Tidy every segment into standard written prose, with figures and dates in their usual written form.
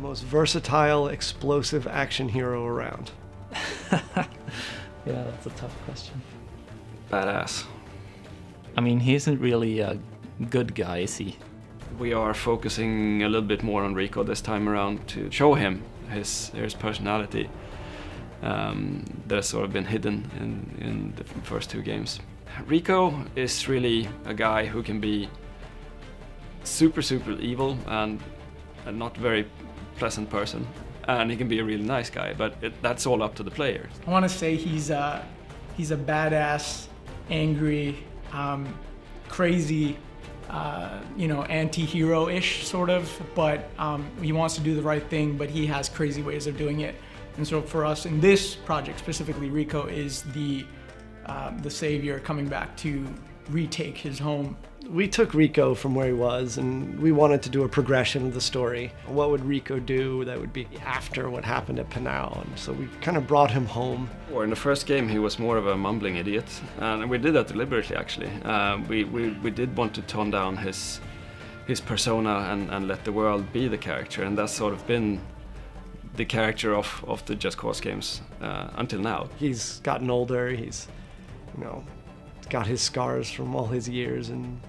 Most versatile, explosive action hero around. Yeah, that's a tough question. Badass. I mean, he isn't really a good guy, is he? We are focusing a little bit more on Рико this time around to show him his personality that has sort of been hidden in the first two games. Рико is really a guy who can be super evil and a not very pleasant person, and he can be a really nice guy, but that's all up to the player. I want to say he's a badass, angry, crazy, you know, anti-hero-ish sort of, but he wants to do the right thing, but he has crazy ways of doing it. And so for us in this project specifically, Рико is the savior coming back to retake his home. We took Рико from where he was, and we wanted to do a progression of the story. What would Рико do that would be after what happened at Panau? And so we kind of brought him home. Or in the first game, he was more of a mumbling idiot, and we did that deliberately, actually. We did want to tone down his persona and let the world be the character, and that's sort of been the character of the Just Cause games until now. He's gotten older. He's, you know, got his scars from all his years in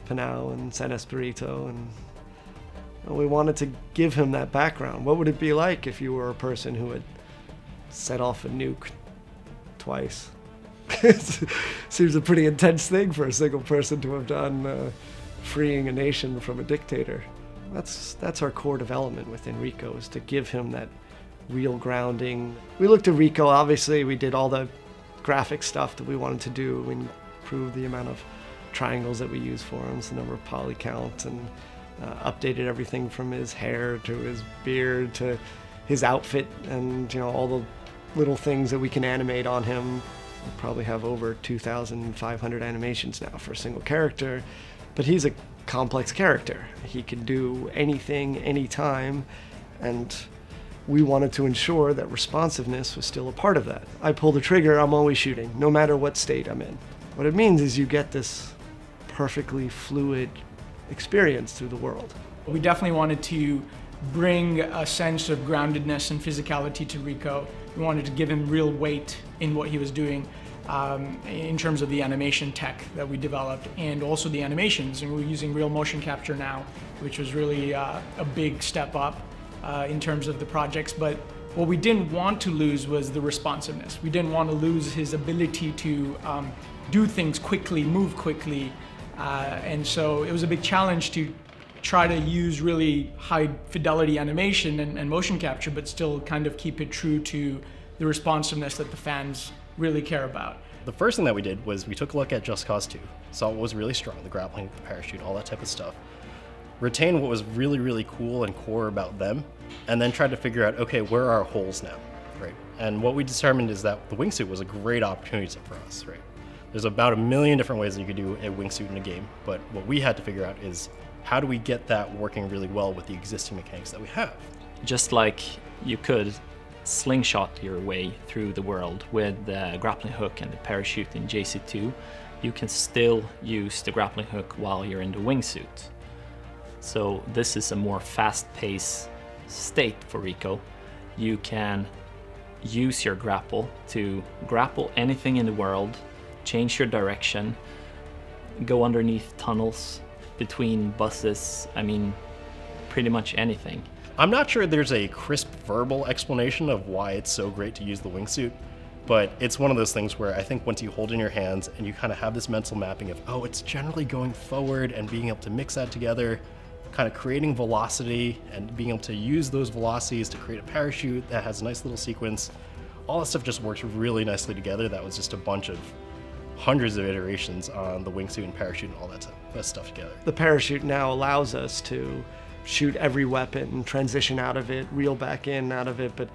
Panau and San Espirito, and we wanted to give him that background. What would it be like if you were a person who had set off a nuke twice? Seems a pretty intense thing for a single person to have done, freeing a nation from a dictator. That's our core development within Рико, is to give him that real grounding. We looked at Рико, obviously we did all the graphic stuff that we wanted to do. We improved the amount of triangles that we use for him, the number of poly counts, and updated everything from his hair to his beard to his outfit, and you know, all the little things that we can animate on him. We probably have over 2,500 animations now for a single character, but he's a complex character. He can do anything, anytime, and we wanted to ensure that responsiveness was still a part of that. I pull the trigger, I'm always shooting, no matter what state I'm in. What it means is you get this perfectly fluid experience through the world. We definitely wanted to bring a sense of groundedness and physicality to Рико. We wanted to give him real weight in what he was doing in terms of the animation tech that we developed, and also the animations. And we're using real motion capture now, which was really a big step up in terms of the projects. But what we didn't want to lose was the responsiveness. We didn't want to lose his ability to do things quickly, move quickly. And so it was a big challenge to try to use really high fidelity animation and motion capture, but still kind of keep it true to the responsiveness that the fans really care about. The first thing that we did was we took a look at Just Cause 2, saw what was really strong, the grappling, the parachute, all that type of stuff, retained what was really cool and core about them, and then tried to figure out, okay, where are our holes now, right? And what we determined is that the wingsuit was a great opportunity for us, right? There's about 1 million different ways that you could do a wingsuit in a game, but what we had to figure out is how do we get that working really well with the existing mechanics that we have? Just like you could slingshot your way through the world with the grappling hook and the parachute in JC2, you can still use the grappling hook while you're in the wingsuit. So this is a more fast-paced state for Рико. You can use your grapple to grapple anything in the world, change your direction, go underneath tunnels, between buses, I mean, pretty much anything. I'm not sure there's a crisp verbal explanation of why it's so great to use the wingsuit, but it's one of those things where I think once you hold in your hands and you kind of have this mental mapping of, oh, it's generally going forward, and being able to mix that together, kind of creating velocity and being able to use those velocities to create a parachute that has a nice little sequence, all that stuff just works really nicely together. That was just a bunch of hundreds of iterations on the wingsuit and parachute and all that stuff together. The parachute now allows us to shoot every weapon, transition out of it, reel back in out of it, but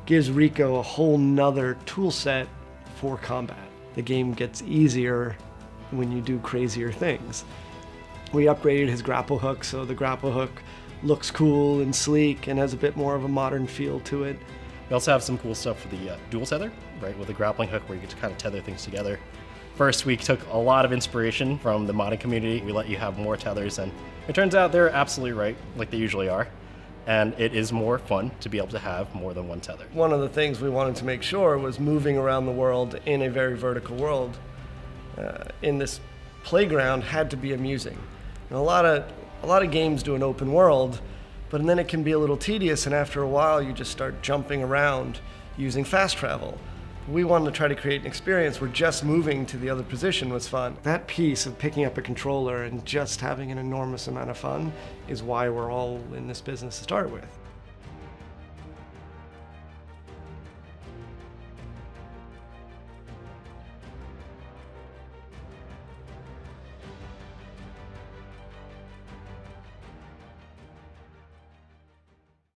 gives Рико a whole nother tool set for combat. The game gets easier when you do crazier things. We upgraded his grapple hook, so the grapple hook looks cool and sleek and has a bit more of a modern feel to it. We also have some cool stuff for the dual tether, right, with the grappling hook where you get to kind of tether things together. First, we took a lot of inspiration from the modding community. We let you have more tethers, and it turns out they're absolutely right, like they usually are. and it is more fun to be able to have more than one tether. One of the things we wanted to make sure was moving around the world in a very vertical world in this playground had to be amusing. And a lot of games do an open world, but then it can be a little tedious, and after a while you just start jumping around using fast travel. We wanted to try to create an experience where just moving to the other position was fun. That piece of picking up a controller and just having an enormous amount of fun is why we're all in this business to start with.